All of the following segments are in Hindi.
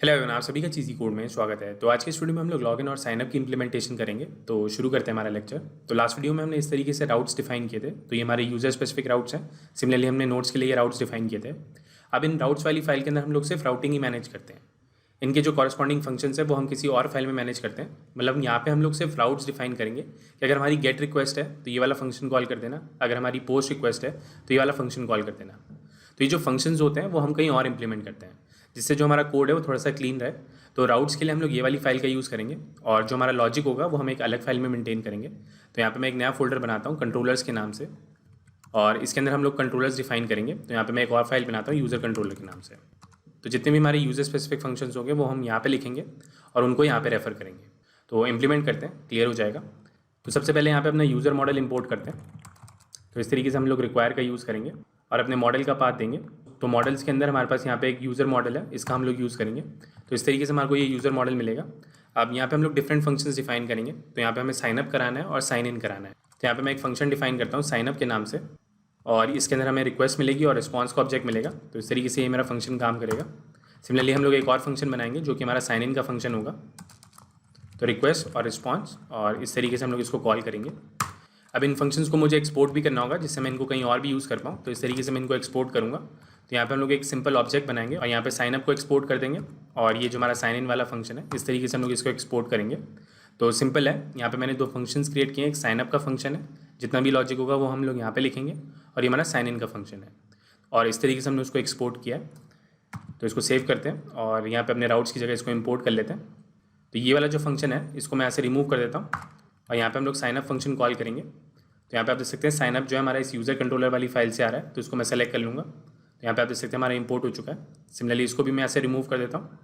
हेलो एवरीवन, आप सभी का चीज़ी कोड में स्वागत है। तो आज के इस वीडियो में हम लोग लॉगिन और साइनअप की इंप्लीमेंटेशन करेंगे। तो शुरू करते हैं हमारा लेक्चर। तो लास्ट वीडियो में हमने इस तरीके से राउट्स डिफाइन किए थे। तो ये हमारे यूजर स्पेसिफिक राउट्स हैं। सिमिलरली हमने नोट्स के लिए ये राउट्स डिफाइन किए थे। अब इन राउट्स वाली फाइल के अंदर हम लोग सिर्फ राउटिंग ही मैनेज करते हैं। इनके जो कॉरस्पॉन्डिंग फंक्शंस है वो हम किसी और फाइल में मैनेज करते हैं। मतलब यहाँ पे हम लोग सिर्फ राउट्स डिफाइन करेंगे कि अगर हमारी गेट रिक्वेस्ट है तो ये वाला फंक्शन कॉल कर देना, अगर हमारी पोस्ट रिक्वेस्ट है तो ये वाला फंक्शन कॉल कर देना। तो ये जो फंक्शंस होते हैं वो हम कहीं और इंप्लीमेंट करते हैं, जिससे जो हमारा कोड है वो थोड़ा सा क्लीन रहे। तो राउट्स के लिए हम लोग ये वाली फाइल का यूज़ करेंगे और जो हमारा लॉजिक होगा वो हम एक अलग फाइल में मेंटेन करेंगे। तो यहाँ पे मैं एक नया फोल्डर बनाता हूँ कंट्रोलर्स के नाम से, और इसके अंदर हम लोग कंट्रोलर्स डिफाइन करेंगे। तो यहाँ पे मैं एक और फाइल बनाता हूँ यूज़र कंट्रोलर के नाम से। तो जितने भी हमारे यूज़र स्पेसिफिक फंक्शंस होंगे वो हम यहाँ पे लिखेंगे और उनको यहाँ पे रेफर करेंगे। तो इम्प्लीमेंट करते हैं, क्लियर हो जाएगा। तो सबसे पहले यहाँ पे अपना यूज़र मॉडल इंपोर्ट करते हैं। तो इस तरीके से हम लोग रिक्वायर का यूज़ करेंगे और अपने मॉडल का पाथ देंगे। तो मॉडल्स के अंदर हमारे पास यहाँ पे एक यूज़र मॉडल है, इसका हम लोग यूज़ करेंगे। तो इस तरीके से हमारे को ये यूज़र मॉडल मिलेगा। अब यहाँ पे हम लोग डिफरेंट फंक्शंस डिफाइन करेंगे। तो यहाँ पे हमें साइन अप कराना है और साइन इन कराना है। तो यहाँ पे मैं एक फंक्शन डिफाइन करता हूँ साइन अप के नाम से, और इसके अंदर हमें रिक्वेस्ट मिलेगी और रिस्पॉन्स का ऑब्जेक्ट मिलेगा। तो इस तरीके से ये मेरा फंक्शन काम करेगा। सिमिलरली हम लोग एक और फंक्शन बनाएंगे जो कि हमारा साइन इन का फंक्शन होगा। तो रिक्वेस्ट और रिस्पॉन्स, और इस तरीके से हम लोग इसको कॉल करेंगे। अब इन फंक्शंस को मुझे एक्सपोर्ट भी करना होगा जिससे मैं इनको कहीं और भी यूज़ कर पाऊँ। तो इस तरीके से मैं इनको एक्सपोर्ट करूँगा। तो यहाँ पे हम लोग एक सिंपल ऑब्जेक्ट बनाएंगे और यहाँ पे साइन अप को एक्सपोर्ट कर देंगे, और ये जो हमारा साइन इन वाला फंक्शन है इस तरीके से हम लोग इसको एक्सपोर्ट करेंगे। तो सिंपल है, यहाँ पे मैंने दो फंक्शंस क्रिएट किए हैं। एक साइन अप का फंक्शन है, जितना भी लॉजिक होगा वो हम लोग यहाँ पे लिखेंगे, और ये हमारा साइन इन का फंक्शन है। और इस तरीके से हमने उसको एक्सपोर्ट किया है। तो इसको सेव करते हैं और यहाँ पे अपने राउट्स की जगह इसको इंपोर्ट कर लेते हैं। तो ये वाला जो फंक्शन है इसको मैं ऐसे रिमूव कर देता हूँ, और यहाँ पे हम लोग साइन अप फंक्शन कॉल करेंगे। तो यहाँ पे आप देख सकते हैं साइन अप जो है हमारा इस यूज़र कंट्रोलर वाली फाइल से आ रहा है। तो इसको मैं सेलेक्ट कर लूँगा। तो यहाँ पे आप देख सकते हैं हमारा इंपोर्ट हो चुका है। सिमिलरली इसको भी मैं ऐसे रिमूव कर देता हूँ,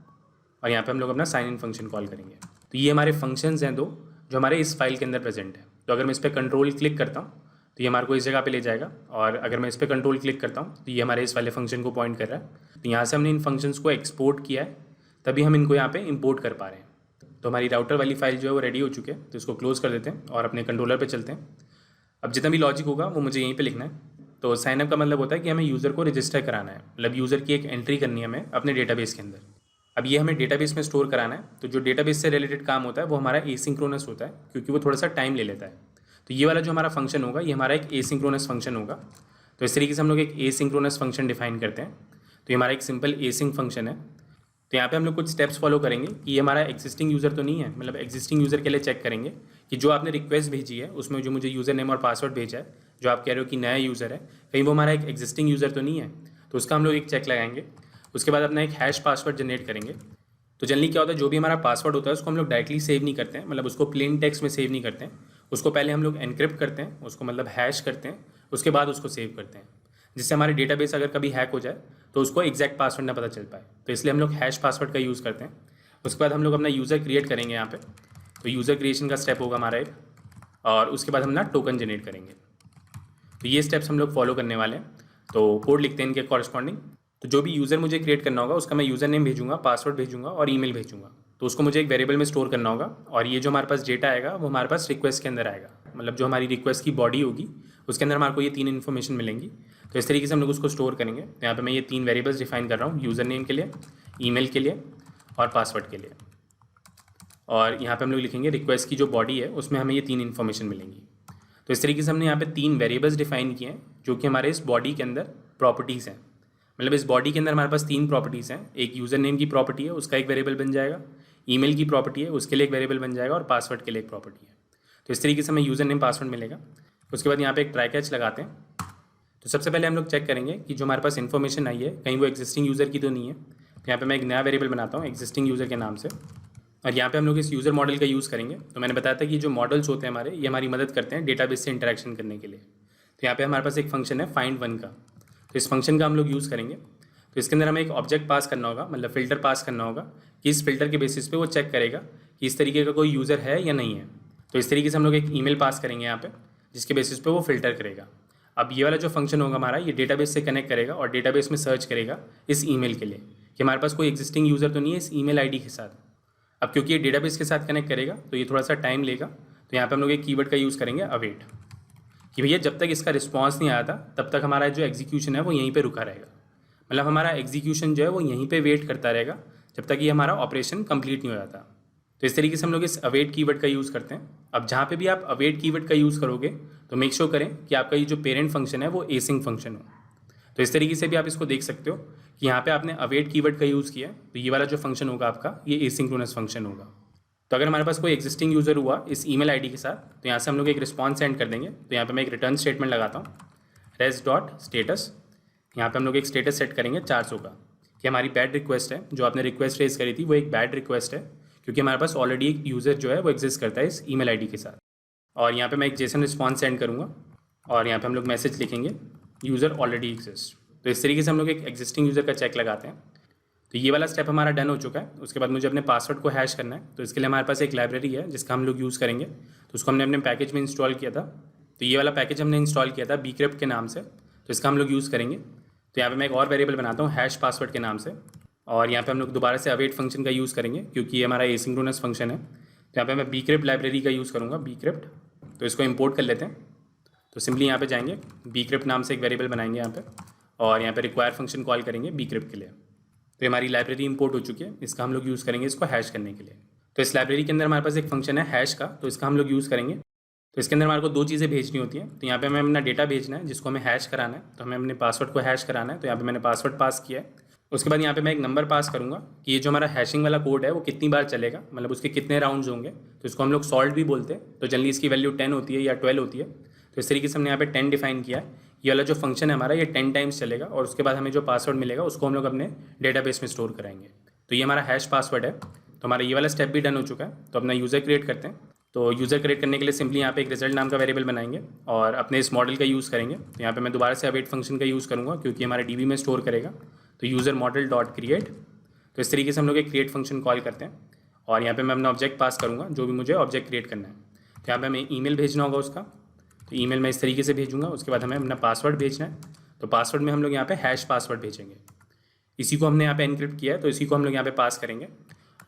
और यहाँ पे हम लोग अपना साइन इन फंक्शन कॉल करेंगे। तो ये हमारे फंक्शंस हैं दो जो हमारे इस फाइल के अंदर प्रेजेंट है। तो अगर मैं इस पर कंट्रोल क्लिक करता हूँ तो ये हमारे को इस जगह पे ले जाएगा, और अगर मैं इस पर कंट्रोल क्लिक करता हूँ तो ये हमारे इस वाले फंक्शन को पॉइंट कर रहा है। तो यहाँ से हमने इन फंक्शंस को एक्सपोर्ट किया है, तभी हम इनको यहाँ पे इंपोर्ट कर पा रहे हैं। तो हमारी राउटर वाली फाइल जो है वो रेडी हो चुकी है। तो इसको क्लोज कर देते हैं और अपने कंट्रोलर पे चलते हैं। अब जितना भी लॉजिक होगा वो मुझे यहीं पे लिखना है। तो साइनअप का मतलब होता है कि हमें यूज़र को रजिस्टर कराना है, मतलब यूज़र की एक एंट्री करनी है हमें अपने डेटाबेस के अंदर। अब ये हमें डेटाबेस में स्टोर कराना है। तो जो डेटाबेस से रिलेटेड काम होता है वो हमारा एसिंक्रोनस होता है, क्योंकि वो थोड़ा सा टाइम ले लेता है। तो ये वाला जो हमारा फंक्शन होगा ये हमारा एक एसिंक्रोनस फंक्शन होगा। तो इस तरीके से हम लोग एक एसिंक्रोनस फंक्शन डिफाइन करते हैं। तो ये हमारा एक सिंपल एसिंक फंक्शन है। तो यहाँ पे हम लोग कुछ स्टेप्स फॉलो करेंगे कि ये हमारा एग्जिस्टिंग यूज़र तो नहीं है। मतलब एग्जिस्टिंग यूज़र के लिए चेक करेंगे कि जो आपने रिक्वेस्ट भेजी है उसमें जो मुझे यूज़र नेम और पासवर्ड भेजा है, जो आप कह रहे हो कि नया यूज़र है, कहीं वो हमारा एक एग्जिस्टिंग यूज़र तो नहीं है। तो उसका हम लोग एक चेक लगाएंगे। उसके बाद अपना एक हैश पासवर्ड जनरेट करेंगे। तो जनरली क्या होता है, जो भी हमारा पासवर्ड होता है उसको हम लोग डायरेक्टली सेव नहीं करते हैं, मतलब उसको प्लेन टेक्स्ट में सेव नहीं करते हैं। उसको पहले हम लोग एनक्रिप्ट करते हैं, उसको मतलब हैश करते हैं, उसके बाद उसको सेव करते हैं, जिससे हमारे डेटाबेस अगर कभी हैक हो जाए तो उसको एग्जैक्ट पासवर्ड ना पता चल पाए। तो इसलिए हम लोग हैश पासवर्ड का यूज़ करते हैं। उसके बाद हम लोग अपना यूज़र क्रिएट करेंगे यहाँ पे। तो यूज़र क्रिएशन का स्टेप होगा हमारा एक, और उसके बाद हम ना टोकन जनरेट करेंगे। तो ये स्टेप्स हम लोग फॉलो करने वाले हैं। तो कोड लिखते हैं इनके कॉरस्पॉन्डिंग। तो जो भी यूज़र मुझे क्रिएट करना होगा उसका मैं यूज़र नेम भेजूँगा, पासवर्ड भेजूँगा और ईमेल भेजूँगा। तो उसको मुझे एक वेरिएबल में स्टोर करना होगा, और ये जो हमारे पास डेटा आएगा वो हमारे पास रिक्वेस्ट के अंदर आएगा। मतलब जो हमारी रिक्वेस्ट की बॉडी होगी उसके अंदर हमारे को ये तीन इन्फॉर्मेशन मिलेंगी। तो इस तरीके से हम लोग उसको स्टोर करेंगे। तो यहाँ पे मैं ये तीन वेरिएबल्स डिफाइन कर रहा हूँ, यूज़र नेम के लिए, ईमेल के लिए और पासवर्ड के लिए। और यहाँ पे हम लोग लिखेंगे रिक्वेस्ट की जो बॉडी है उसमें हमें ये तीन इन्फॉर्मेशन मिलेंगी। तो इस तरीके से हमने यहाँ पे तीन वेरिएबल्स डिफाइन किए हैं जो कि हमारे इस बॉडी के अंदर प्रॉपर्टीज़ हैं। मतलब इस बॉडी के अंदर हमारे पास तीन प्रॉपर्टीज़ हैं। एक यूज़र नेम की प्रॉपर्टी है, उसका एक वेरिएबल बन जाएगा। ईमेल की प्रॉपर्टी है, उसके लिए एक वेरिएबल बन जाएगा, और पासवर्ड के लिए एक प्रॉपर्टी है। तो इस तरीके से हमें यूज़र नेम पासवर्ड मिलेगा। उसके बाद यहाँ पे एक ट्राई कैच लगाते हैं। तो सबसे पहले हम लोग चेक करेंगे कि जो हमारे पास इन्फॉर्मेशन आई है कहीं वो एग्जिस्टिंग यूज़र की तो नहीं है। तो यहाँ पे मैं एक नया वेरिएबल बनाता हूँ एग्जिस्टिंग यूज़र के नाम से, और यहाँ पे हम लोग इस यूज़र मॉडल का यूज़ करेंगे। तो मैंने बताया था कि जो मॉडल्स होते हैं हमारे, ये हमारी मदद करते हैं डेटाबेस से इंटरेक्शन करने के लिए। तो यहाँ पे हमारे पास एक फंक्शन है फाइंड वन का। तो इस फंक्शन का हम लोग यूज़ करेंगे। तो इसके अंदर हमें एक ऑब्जेक्ट पास करना होगा, मतलब फ़िल्टर पास करना होगा कि इस फिल्टर के बेसिस पे वो चेक करेगा कि इस तरीके का कोई यूज़र है या नहीं है। तो इस तरीके से हम लोग एक ईमेल पास करेंगे यहाँ पे, जिसके बेसिस पे वो फिल्टर करेगा। अब ये वाला जो फंक्शन होगा हमारा, ये डेटाबेस से कनेक्ट करेगा और डेटाबेस में सर्च करेगा इस ईमेल के लिए कि हमारे पास कोई एग्जिस्टिंग यूज़र तो नहीं है इस ईमेल आईडी के साथ। अब क्योंकि ये डेटाबेस के साथ कनेक्ट करेगा तो ये थोड़ा सा टाइम लेगा। तो यहाँ पे हम लोग एक कीवर्ड का यूज़ करेंगे अवेट, कि भैया जब तक इसका रिस्पॉन्स नहीं आया था तब तक हमारा जो एग्जीक्यूशन है वो यहीं पे रुका रहेगा। मतलब हमारा एग्जीक्यूशन जो है वो यहीं पे वेट करता रहेगा जब तक ये हमारा ऑपरेशन कंप्लीट नहीं हो जाता। तो इस तरीके से हम लोग इस अवेट कीवर्ड का यूज़ करते हैं। अब जहाँ पे भी आप अवेट कीवर्ड का यूज़ करोगे तो मेक श्योर करें कि आपका ये जो पेरेंट फंक्शन है वो एसिंक फंक्शन हो। तो इस तरीके से भी आप इसको देख सकते हो कि यहाँ पे आपने अवेट कीवर्ड का यूज़ किया तो ये वाला जो फंक्शन होगा आपका ये एसिंक्रोनस फंक्शन होगा। तो अगर हमारे पास कोई एग्जिस्टिंग यूज़र हुआ इस ईमेल आईडी के साथ तो यहाँ से हम लोग एक रिस्पॉन्स सेंड कर देंगे। तो यहाँ पे मैं एक रिटर्न स्टेटमेंट लगाता हूँ, res डॉट स्टेटस। यहाँ पे हम लोग एक स्टेटस सेट करेंगे 400 का कि हमारी बैड रिक्वेस्ट है, जो आपने रिक्वेस्ट रेज करी थी वो एक बैड रिक्वेस्ट है, क्योंकि हमारे पास ऑलरेडी एक यूज़र जो है वो एग्जिस्ट करता है इस ईमेल आईडी के साथ। और यहाँ पे मैं एक जेसन रिस्पॉन्स सेंड करूँगा और यहाँ पे हम लोग मैसेज लिखेंगे यूज़र ऑलरेडी एग्जिस्ट। तो इस तरीके से हम लोग एक एग्जिस्टिंग यूज़र का चेक लगाते हैं। तो ये वाला स्टेप हमारा डन हो चुका है। उसके बाद मुझे अपने पासवर्ड को हैश करना है। तो इसके लिए हमारे पास एक लाइब्रेरी है जिसका हम लोग यूज़ करेंगे। तो उसको हमने अपने पैकेज में इंस्टॉल किया था। तो ये वाला पैकेज हमने इंस्टॉल किया था bcrypt के नाम से। तो इसका हम लोग यूज़ करेंगे। तो यहाँ पे मैं एक और वेरिएबल बनाता हूँ हैश पासवर्ड के नाम से। और यहाँ पे हम लोग दोबारा से अवेट फंक्शन का यूज़ करेंगे क्योंकि ये हमारा एसिंक्रोनस फंक्शन है। तो यहाँ पे मैं bcrypt लाइब्रेरी का यूज़ करूँगा bcrypt। तो इसको इंपोर्ट कर लेते हैं। तो सिंपली यहाँ पे जाएंगे, bcrypt नाम से एक वेरिएबल बनाएंगे यहाँ पे और यहाँ पे रिक्वायर फंक्शन कॉल करेंगे bcrypt के लिए। तो हमारी लाइब्रेरी इंपोर्ट हो चुकी है, इसका हम लोग यूज़ करेंगे इसको हैश करने के लिए। तो इस लाइब्रेरी के अंदर हमारे पास एक फंक्शन है हैश का, तो इसका हम लोग यूज़ करेंगे। तो इसके अंदर हमारे को दो चीज़ें भेजनी होती हैं। तो यहाँ पे हमें अपना डेटा भेजना है जिसको हमें हैश कराना है। तो हमें अपने पासवर्ड को हैश कराना है। तो यहाँ पे मैंने पासवर्ड पास किया है। उसके बाद यहाँ पे मैं एक नंबर पास करूँगा कि ये जो हमारा हैशिंग वाला कोड है वो कितनी बार चलेगा, मतलब उसके कितने राउंड्स होंगे। तो इसको हम लोग सॉल्ट भी बोलते हैं। तो जनरली इसकी वैल्यू 10 होती है या 12 होती है। तो इस तरीके से हमने यहाँ पे 10 डिफाइन किया है। ये वाला जो फंक्शन है हमारा ये 10 टाइम्स चलेगा और उसके बाद हमें जो पासवर्ड मिलेगा उसको हम लोग अपने डेटाबेस में स्टोर कराएंगे। तो ये हमारा हैश पासवर्ड है। तो हमारा ये वाला स्टेप भी डन हो चुका है। तो अपना यूज़र क्रिएट करते हैं। तो यूज़र क्रिएट करने के लिए सिंपली यहाँ पे एक रिजल्ट नाम का वेरिएबल बनाएंगे और अपने इस मॉडल का यूज़ करेंगे। तो यहाँ पे मैं दोबारा से अवेट फंक्शन का यूज़ करूँगा क्योंकि हमारे डीबी में स्टोर करेगा। तो यूज़र मॉडल डॉट क्रिएट। तो इस तरीके से हम लोग एक क्रिएट फंक्शन कॉल करते हैं और यहाँ पे मैं अपना ऑब्जेक्ट पास करूँगा जो भी मुझे ऑब्जेक्ट क्रिएट करना है। तो यहाँ पे हमें ईमेल भेजना होगा उसका। तो ईमेल मैं इस तरीके से भेजूँगा। उसके बाद हमें अपना पासवर्ड भेजना है। तो पासवर्ड में हम लोग यहाँ पे हैश पासवर्ड भेजेंगे। इसी को हमने यहाँ पे एनक्रिप्ट किया है तो इसी को हम लोग यहाँ पे पास करेंगे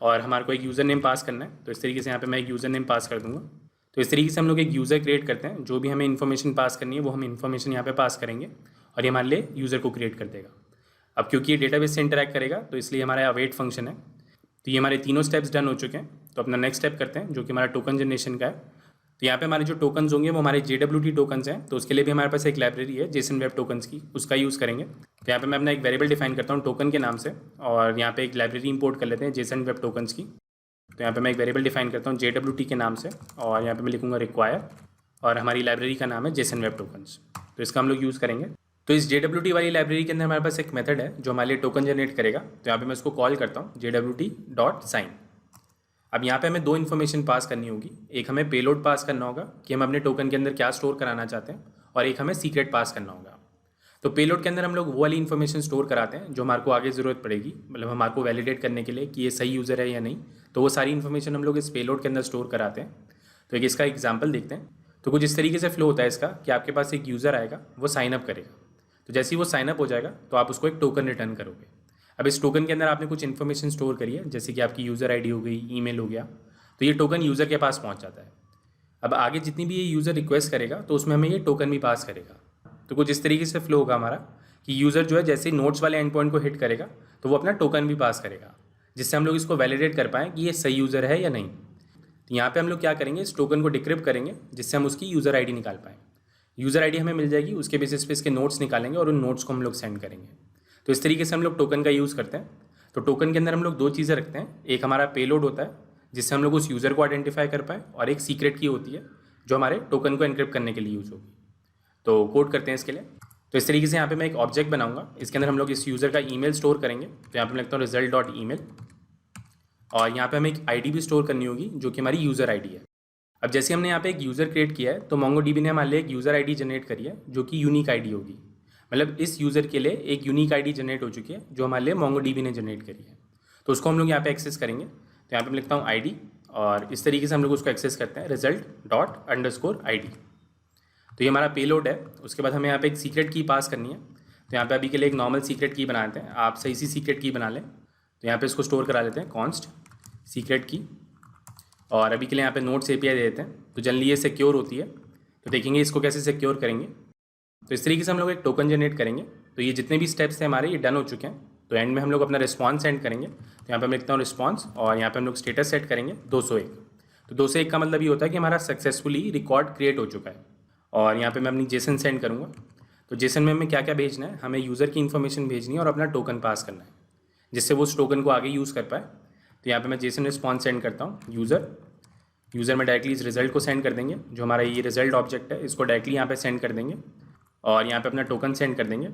और हमारे को एक यूज़र नेम पास करना है। तो इस तरीके से यहाँ पे मैं एक यूज़र नेम पास कर दूँगा। तो इस तरीके से हम लोग एक यूज़र क्रिएट करते हैं। जो भी हमें इन्फॉर्मेशन पास करनी है वो हम इन्फॉर्मेशन यहाँ पे पास करेंगे और ये हमारे लिए यूज़र को क्रिएट कर देगा। अब क्योंकि ये डेटाबेस से इंटरैक्ट करेगा तो इसलिए हमारा अवेट फंक्शन है। तो ये हमारे तीनों स्टेप्स डन हो चुके हैं। तो अपना नेक्स्ट स्टेप करते हैं जो कि हमारा टोकन जनरेशन का है। तो यहाँ पे हमारे जो टोकन्स होंगे वो हमारे JWT टोकन्स हैं। तो उसके लिए भी हमारे पास एक लाइब्रेरी है जेसन वेब टोकन्स की, उसका यूज़ करेंगे। तो यहाँ पे मैं अपना एक वेरिएबल डिफाइन करता हूँ टोकन के नाम से और यहाँ पे एक लाइब्रेरी इंपोर्ट कर लेते हैं जेसन वेब टोकन्स की। तो यहाँ पे मैं एक वेरिएबल डिफाइन करता हूँ JWT के नाम से और यहाँ पे मैं लिखूँगा रिक्वायर और हमारी लाइब्रेरी का नाम है जेसन वेब टोकन्स। तो इसका हम लोग यूज़ करेंगे। तो इस JWT वाली लाइब्रेरी के अंदर हमारे पास एक मेथड है जो हमारे लिए टोकन जनरेट करेगा। तो यहाँ पे मैं इसको कॉल करता हूँ JWT.sign। अब यहाँ पे हमें दो इन्फॉर्मेशन पास करनी होगी। एक हमें पेलोड पास करना होगा कि हम अपने टोकन के अंदर क्या स्टोर कराना चाहते हैं और एक हमें सीक्रेट पास करना होगा। तो पेलोड के अंदर हम लोग वो वाली इन्फॉर्मेशन स्टोर कराते हैं जो हमारे को आगे ज़रूरत पड़ेगी, मतलब हमारे को वैलिडेट करने के लिए कि ये सही यूज़र है या नहीं। तो वो सारी इन्फॉर्मेशन हम लोग इस पेलोड के अंदर स्टोर कराते हैं। तो एक इसका एग्जाम्पल देखते हैं। तो कुछ इस तरीके से फ्लो होता है इसका कि आपके पास एक यूज़र आएगा, वो साइनअप करेगा। तो जैसे ही वो साइनअप हो जाएगा तो आप उसको एक टोकन रिटर्न करोगे। अब इस टोकन के अंदर आपने कुछ इन्फॉर्मेशन स्टोर करी है जैसे कि आपकी यूज़र आईडी हो गई, ईमेल हो गया। तो ये टोकन यूज़र के पास पहुंच जाता है। अब आगे जितनी भी ये यूज़र रिक्वेस्ट करेगा तो उसमें हमें ये टोकन भी पास करेगा। तो कुछ इस तरीके से फ्लो होगा हमारा कि यूज़र जो है जैसे ही नोट्स वाले एंड पॉइंट को हिट करेगा तो वो अपना टोकन भी पास करेगा, जिससे हम लोग इसको वैलिडेट कर पाएँ कि ये सही यूज़र है या नहीं। तो यहाँ पे हम लोग क्या करेंगे, इस टोकन को डिक्रिप्ट करेंगे जिससे हम उसकी यूज़र आईडी निकाल पाएँ। यूज़र आईडी हमें मिल जाएगी, उसके बेसिस पे इसके नोट्स निकालेंगे और उन नोट्स को हम लोग सेंड करेंगे। तो इस तरीके से हम लोग टोकन का यूज़ करते हैं। तो टोकन के अंदर हम लोग दो चीज़ें रखते हैं। एक हमारा पेलोड होता है जिससे हम लोग उस यूज़र को आइडेंटिफाई कर पाएँ और एक सीक्रेट की होती है जो हमारे टोकन को एनक्रिप्ट करने के लिए यूज़ होगी। तो कोड करते हैं इसके लिए। तो इस तरीके से यहाँ पे मैं एक ऑब्जेक्ट बनाऊंगा। इसके अंदर हम लोग इस यूज़र का ईमेल स्टोर करेंगे। तो यहाँ पे मैं लिखता हूँ result.email और यहाँ पे हमें एक आईडी भी स्टोर करनी होगी जो कि हमारी यूज़र आईडी है। अब जैसे हमने यहाँ पे एक यूज़र क्रिएट किया है तो MongoDB ने हमारे लिए एक यूज़र आईडी जनरेट करी है जो कि यूनिक आईडी होगी। मतलब इस यूज़र के लिए एक यूनिक आईडी जनरेट हो चुकी है जो हमारे लिए MongoDB ने जनरेट करी है। तो उसको हम लोग यहाँ पे एक्सेस करेंगे। तो यहाँ पे मैं लिखता हूँ आईडी और इस तरीके से हम लोग उसको एक्सेस करते हैं result._id। तो ये हमारा पेलोड है। उसके बाद हमें यहाँ पे एक सीक्रेट की पास करनी है। तो यहाँ पे अभी के लिए एक नॉर्मल सीक्रेट की बनाते हैं, आप सही सी सीक्रेट की बना लें। तो यहाँ पे इसको स्टोर करा लेते हैं कॉन्स्ट सीक्रेट की और अभी के लिए यहाँ पे नोट्स API दे देते हैं। तो जनरली ये सिक्योर होती है। तो देखेंगे इसको कैसे सिक्योर करेंगे। तो इस तरीके से हम लोग एक टोकन जनरेट करेंगे। तो ये जितने भी स्टेप्स थे हमारे ये डन हो चुके हैं। तो एंड में हम लोग अपना रिस्पॉन्स सेंड करेंगे। तो यहाँ पे मैं लिखता हूँ रिस्पॉन्स और यहाँ पे हम लोग स्टेटस सेट करेंगे 201। तो 201 का मतलब ये होता है कि हमारा सक्सेसफुली रिकॉर्ड क्रिएट हो चुका है। और यहाँ पे मैं अपनी जेसन सेंड करूँगा। तो जेसन में हमें क्या क्या भेजना है, हमें यूज़र की इन्फॉर्मेशन भेजनी है और अपना टोकन पास करना है जिससे वो उस टोकन को आगे यूज़ कर पाए। तो यहाँ पे मैं जेसन रिस्पॉन्स सेंड करता हूँ यूज़र में डायरेक्टली इस रिजल्ट को सेंड कर देंगे। जो हमारा ये रिजल्ट ऑब्जेक्ट है इसको डायरेक्टली यहाँ पे सेंड कर देंगे और यहाँ पे अपना टोकन सेंड कर देंगे।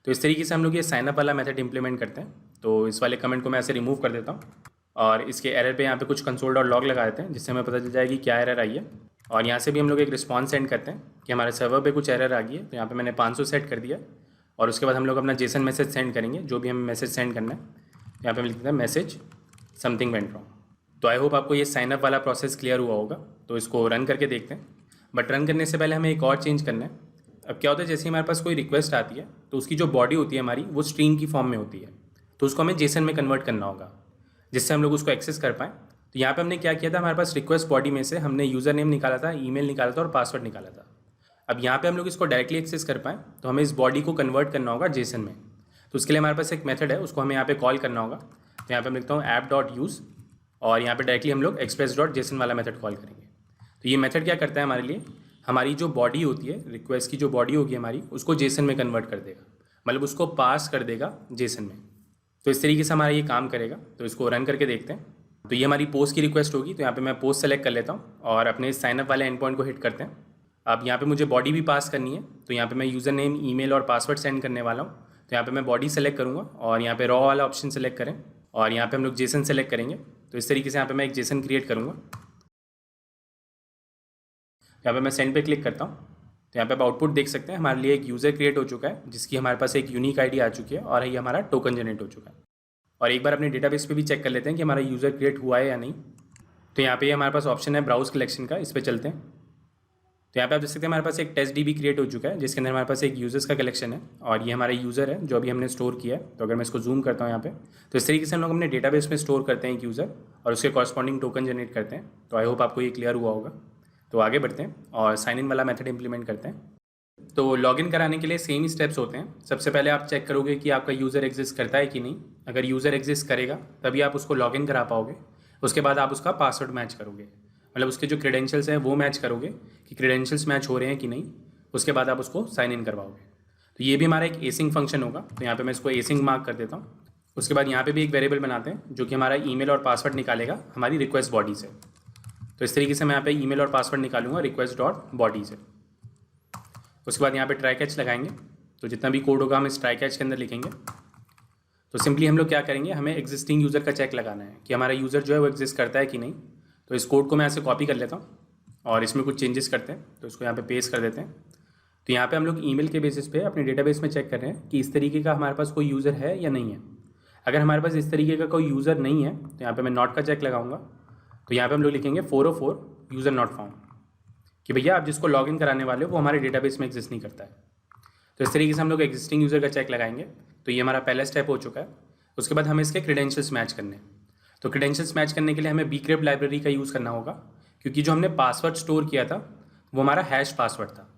तो इस तरीके से हम लोग ये साइनअप वाला मेथड इंप्लीमेंट करते हैं। तो इस वाले कमेंट को मैं ऐसे रिमूव कर देता हूँ और इसके एरर पे यहाँ पे कुछ console.log लगा देते हैं जिससे हमें पता चल जाएगी क्या एरर आई है। और यहाँ से भी हम लोग एक रिस्पॉन्स सेंड करते हैं कि हमारे सर्वर पे कुछ एरर आ गई है। तो यहाँ पे मैंने 500 सेट कर दिया और उसके बाद हम लोग अपना जेसन मैसेज सेंड करेंगे, जो भी हमें मैसेज सेंड करना है। यहाँ पे हम लिखते हैं मैसेज समथिंग वेंट रॉन्ग। तो आई होप आपको ये साइनअप वाला प्रोसेस क्लियर हुआ होगा। तो इसको रन करके देखते हैं, बट रन करने से पहले हमें एक और चेंज करना है। अब क्या होता है, जैसे हमारे पास कोई रिक्वेस्ट आती है तो उसकी जो बॉडी होती है हमारी वो स्ट्रिंग की फॉर्म में होती है। तो उसको हमें जेसन में कन्वर्ट करना होगा जिससे हम लोग उसको एक्सेस कर पाएँ। तो यहाँ पे हमने क्या किया था, हमारे पास रिक्वेस्ट बॉडी में से हमने यूज़र नेम निकाला था, ईमेल निकाला था और पासवर्ड निकाला था। अब यहाँ पे हम लोग इसको डायरेक्टली एक्सेस कर पाएँ तो हमें इस बॉडी को कन्वर्ट करना होगा जेसन में। तो उसके लिए हमारे पास एक मेथड है, उसको हमें यहाँ पे कॉल करना होगा। तो यहाँ पे मैं लिखता हूँ app.use और यहाँ पे डायरेक्टली हम लोग express.json वाला मेथड कॉल करेंगे। तो ये मेथड क्या करता है हमारे लिए, हमारी जो बॉडी होती है, रिक्वेस्ट की जो बॉडी होगी हमारी, उसको जेसन में कन्वर्ट कर देगा, मतलब उसको पास कर देगा जेसन में। तो इस तरीके से हमारा ये काम करेगा। तो इसको रन करके देखते हैं। तो ये हमारी पोस्ट की रिक्वेस्ट होगी। तो यहाँ पे मैं पोस्ट सेलेक्ट कर लेता हूँ और अपने साइनअप वाले एंड पॉइंट को हिट करते हैं। अब यहाँ पे मुझे बॉडी भी पास करनी है। तो यहाँ पे मैं यूज़र नेम, ईमेल और पासवर्ड सेंड करने वाला हूँ। तो यहाँ पे मैं बॉडी सेलेक्ट करूँगा और यहाँ पे रॉ वाला ऑप्शन सेलेक्ट करें और यहाँ पे हम लोग जेसन सेलेक्ट करेंगे। तो इस तरीके से यहाँ पे मैं एक जेसन क्रिएट करूँगा। यहाँ पे मैं सेंड पे क्लिक करता हूँ। तो यहाँ पे आप आउटपुट देख सकते हैं, हमारे लिए एक यूज़र क्रिएट हो चुका है जिसकी हमारे पास एक यूनिक आईडी आ चुकी है और ये हमारा टोकन जनरेट हो चुका है। और एक बार अपने डेटाबेस पे भी चेक कर लेते हैं कि हमारा यूज़र क्रिएट हुआ है या नहीं। तो यहाँ पे हमारे पास ऑप्शन है ब्राउज कलेक्शन का, इस पर चलते हैं। तो यहाँ पे आप देख सकते हैं हमारे पास एक टेस्ट DB क्रिएट हो चुका है जिसके अंदर हमारे पास एक यूज़र्स का कलेक्शन है और ये हमारा यूज़र है जो अभी हमने स्टोर किया है। तो अगर मैं इसको जूम करता हूँ यहाँ पे, तो इस तरीके से हम लोग अपने डेटाबेस में स्टोर करते हैं एक यूज़र और उसके कॉरस्पॉन्डिंग टोकन जनरेट करते हैं। तो आई होप आपको ये क्लियर हुआ होगा। तो आगे बढ़ते हैं और साइन इन वाला मेथड इंप्लीमेंट करते हैं। तो लॉगिन कराने के लिए सेम ही स्टेप्स होते हैं। सबसे पहले आप चेक करोगे कि आपका यूज़र एग्जिस्ट करता है कि नहीं। अगर यूज़र एग्जिस्ट करेगा तभी आप उसको लॉगिन करा पाओगे। उसके बाद आप उसका पासवर्ड मैच करोगे, मतलब उसके जो क्रेडेंशियल्स हैं वो मैच करोगे कि क्रेडेंशियल्स मैच हो रहे हैं कि नहीं। उसके बाद आप उसको साइन इन करवाओगे। तो ये भी हमारा एक एसिंग फंक्शन होगा। तो यहाँ पे मैं इसको एसिंग मार्क कर देता हूँ। उसके बाद यहाँ पे भी एक वेरिएबल बनाते हैं जो कि हमारा ईमेल और पासवर्ड निकालेगा हमारी रिक्वेस्ट बॉडी से। तो इस तरीके से मैं यहाँ पे ईमेल और पासवर्ड निकालूंगा request.body से। उसके बाद यहाँ पे ट्राई कैच लगाएंगे। तो जितना भी कोड होगा हम इस ट्राई कैच के अंदर लिखेंगे। तो सिंपली हम लोग क्या करेंगे, हमें एग्जिस्टिंग यूज़र का चेक लगाना है कि हमारा यूज़र जो है वो एग्जिस्ट करता है कि नहीं। तो इस कोड को मैं ऐसे कॉपी कर लेता हूँ और इसमें कुछ चेंजेस करते हैं। तो इसको यहाँ पे पेस्ट कर देते हैं। तो यहाँ पे हम लोग ईमेल के बेसिस पे अपने डेटाबेस में चेक कर रहे हैं कि इस तरीके का हमारे पास कोई यूज़र है या नहीं है। अगर हमारे पास इस तरीके का कोई यूज़र नहीं है तो यहाँ पे मैं नॉट का चेक लगाऊंगा। तो यहाँ पे हम लोग लिखेंगे 404 यूज़र नॉट फाउंड, कि भैया आप जिसको लॉगिन कराने वाले हो वो हमारे डेटाबेस में एग्जिस्ट नहीं करता है। तो इस तरीके से हम लोग एग्जिस्टिंग यूज़र का चेक लगाएंगे। तो ये हमारा पहला स्टेप हो चुका है। उसके बाद हमें इसके क्रेडेंशियल्स मैच करने हैं। तो क्रेडेंशियल्स मैच करने के लिए हमें bcrypt लाइब्रेरी का यूज़ करना होगा, क्योंकि जो हमने पासवर्ड स्टोर किया था वो हमारा हैश पासवर्ड था।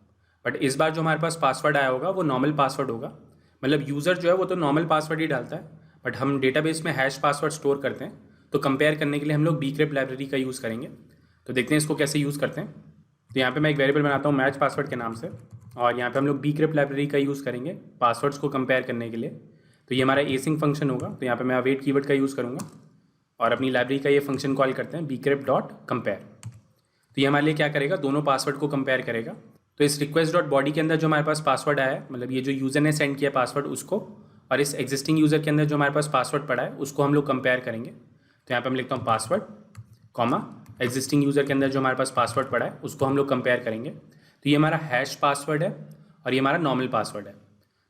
बट इस बार जो हमारे पास पासवर्ड आया होगा वो नॉर्मल पासवर्ड होगा। मतलब यूज़र जो है वो तो नॉर्मल पासवर्ड ही डालता है, बट हम डेटाबेस में हैश पासवर्ड स्टोर करते हैं। तो कंपेयर करने के लिए हम लोग bcrypt लाइब्रेरी का यूज़ करेंगे। तो देखते हैं इसको कैसे यूज़ करते हैं। तो यहाँ पे मैं एक वेरिएबल बनाता हूँ मैच पासवर्ड के नाम से और यहाँ पे हम लोग bcrypt लाइब्रेरी का यूज़ करेंगे पासवर्ड्स को कंपेयर करने के लिए। तो ये हमारा एसिंग फंक्शन होगा। तो यहाँ पे मैं अवेट कीवर्ड का यूज़ करूँगा और अपनी लाइब्रेरी का ये फंक्शन कॉल करते हैं bcrypt.compare। तो ये हमारे लिए क्या करेगा, दोनों पासवर्ड को कंपेयर करेगा। तो इस request.body के अंदर जो हमारे पास पासवर्ड आया है, मतलब ये जो यूज़र ने सेंड किया पासवर्ड उसको, और इस एग्जिस्टिंग यूज़र के अंदर जो हमारे पास पासवर्ड पड़ा है उसको हम लोग कंपेयर करेंगे। तो यहाँ पे मैं लिखता हूँ पासवर्ड कॉमा एग्जिस्टिंग यूज़र के अंदर जो हमारे पास पासवर्ड पड़ा है उसको हम लोग कंपेयर करेंगे। तो ये हमारा हैश पासवर्ड है और ये हमारा नॉर्मल पासवर्ड है।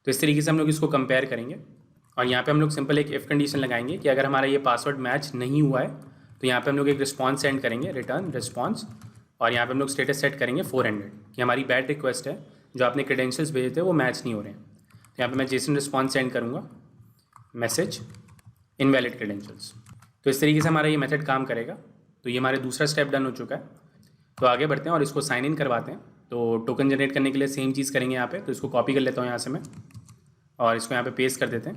तो इस तरीके से हम लोग इसको कंपेयर करेंगे और यहाँ पे हम लोग सिंपल एक इफ़ कंडीशन लगाएंगे कि अगर हमारा ये पासवर्ड मैच नहीं हुआ है तो यहाँ पे हम लोग एक रिस्पॉन्स सेंड करेंगे, रिटर्न रिस्पॉन्स, और यहाँ पे हम लोग स्टेटस सेट करेंगे 400 कि हमारी बैड रिक्वेस्ट है, जो आपने क्रेडेंशियल्स भेजे थे वो मैच नहीं हो रहे हैं। तो यहाँ पे मैं जेसन रिस्पॉन्स सेंड करूँगा मैसेज इनवैलिड क्रेडेंशियल्स। तो इस तरीके से हमारा ये मेथड काम करेगा। तो ये हमारे दूसरा स्टेप डन हो चुका है। तो आगे बढ़ते हैं और इसको साइन इन करवाते हैं। तो टोकन जनरेट करने के लिए सेम चीज़ करेंगे यहाँ पे। तो इसको कॉपी कर लेता हूँ यहाँ से मैं और इसको यहाँ पे पेस्ट कर देते हैं।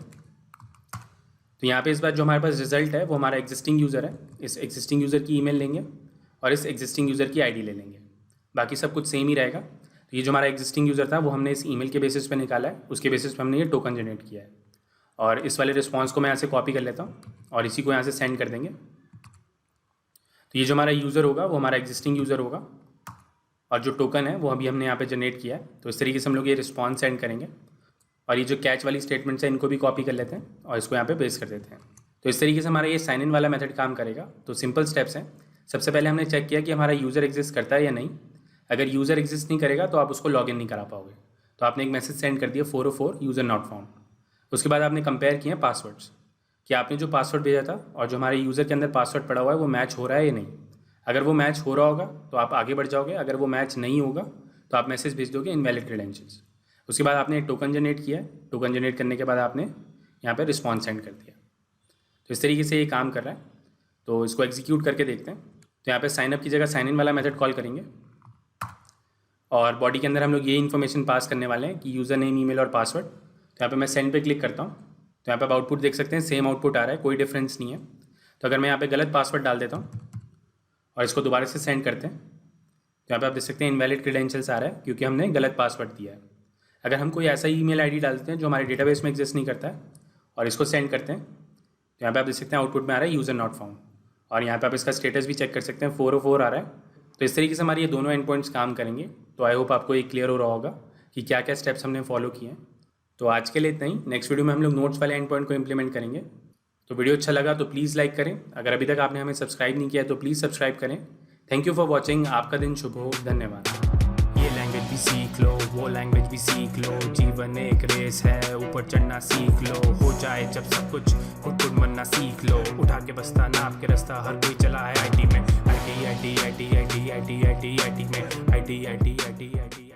तो यहाँ पे इस बार जो हमारे पास रिजल्ट है वो हमारा एग्जिस्टिंग यूज़र है। इस एग्जिस्टिंग यूज़र की ईमेल लेंगे और इस एग्जिस्टिंग यूज़र की आईडी ले लेंगे, बाकी सब कुछ सेम ही रहेगा। तो ये जो हमारा एग्जिस्टिंग यूज़र था वो हमने इस ईमेल के बेसिस पे निकाला है, उसके बेसिस पे हमने ये टोकन जनरेट किया है। और इस वाले रिस्पॉन्स को मैं यहाँ से कॉपी कर लेता हूँ और इसी को यहाँ से सेंड कर देंगे। तो ये जो हमारा यूज़र होगा वो हमारा एग्जिस्टिंग यूज़र होगा और जो टोकन है वो अभी हमने यहाँ पे जनरेट किया है। तो इस तरीके से हम लोग ये रिस्पॉन्स सेंड करेंगे और ये जो कैच वाली स्टेटमेंट्स है इनको भी कॉपी कर लेते हैं और इसको यहाँ पे पेस्ट कर देते हैं। तो इस तरीके से हमारा ये साइन इन वाला मेथड काम करेगा। तो सिंपल स्टेप्स हैं। सबसे पहले हमने चेक किया कि हमारा यूज़र एग्जिस्ट करता है या नहीं। अगर यूज़र एग्जिस्ट नहीं करेगा तो आप उसको लॉगिन नहीं करा पाओगे। तो आपने एक मैसेज सेंड कर दिया 404 यूज़र नॉट फाउंड। उसके बाद आपने कंपेयर किए पासवर्ड्स कि आपने जो पासवर्ड भेजा था और जो हमारे यूज़र के अंदर पासवर्ड पड़ा हुआ है वो मैच हो रहा है या नहीं। अगर वो मैच हो रहा होगा तो आप आगे बढ़ जाओगे, अगर वो मैच नहीं होगा तो आप मैसेज भेज दोगे इनवैलिड क्रेडेंशियल्स। उसके बाद आपने एक टोकन जनरेट किया है। टोकन जनरेट करने के बाद आपने यहाँ पे रिस्पॉन्स सेंड कर दिया। तो इस तरीके से ये काम कर रहा है। तो इसको एग्जीक्यूट करके देखते हैं। तो यहाँ पे साइनअप की जगह साइन इन वाला मेथड कॉल करेंगे और बॉडी के अंदर हम लोग ये इन्फॉर्मेशन पास करने वाले हैं कि यूज़र नेम, ईमेल और पासवर्ड। तो यहाँ पे मैं सेंड पे क्लिक करता हूँ। तो यहाँ पे आप आउटपुट देख सकते हैं, सेम आउटपुट आ रहा है, कोई डिफरेंस नहीं है। तो अगर मैं यहाँ पे गलत पासवर्ड डाल देता हूँ और इसको दोबारा से सेंड करते हैं तो यहाँ पे आप देख सकते हैं इनवैलिड क्रेडेंशियल्स आ रहा है क्योंकि हमने गलत पासवर्ड दिया है। अगर हम कोई ऐसा ईमेल आईडी डालते हैं जो हमारे डेटाबेस में एग्जिस्ट नहीं करता है और इसको सेंड करते हैं तो यहाँ पे आप देख सकते हैं आउटपुट में आ रहा है यूज़र नॉट फाउंड और यहाँ पे आप इसका स्टेटस भी चेक कर सकते हैं 404 आ रहा है। तो इस तरीके से हमारे ये दोनों एंड पॉइंट्स काम करेंगे। तो आई होप आपको ये क्लियर हो रहा होगा कि क्या क्या स्टेप्स हमने फॉलो किए हैं। तो आज के लिए इतना ही। नेक्स्ट वीडियो में हम लोग नोट्स वाले एंड पॉइंट को इंप्लीमेंट करेंगे। तो वीडियो अच्छा लगा तो प्लीज़ लाइक करें। अगर अभी तक आपने हमें सब्सक्राइब नहीं किया है तो प्लीज़ सब्सक्राइब करें। Thank you for watching. आपका दिन शुभ हो। धन्यवाद। ये लैंग्वेज भी सीख लो, वो लैंग्वेज भी सीख लो। जीवन एक रेस है, ऊपर चढ़ना सीख लो। हो जाए जब सब कुछ, खुद बनना सीख लो। उठा के बस्ता, नाप के रास्ता, हर कोई चला है आईटी में। आईटी में आईटी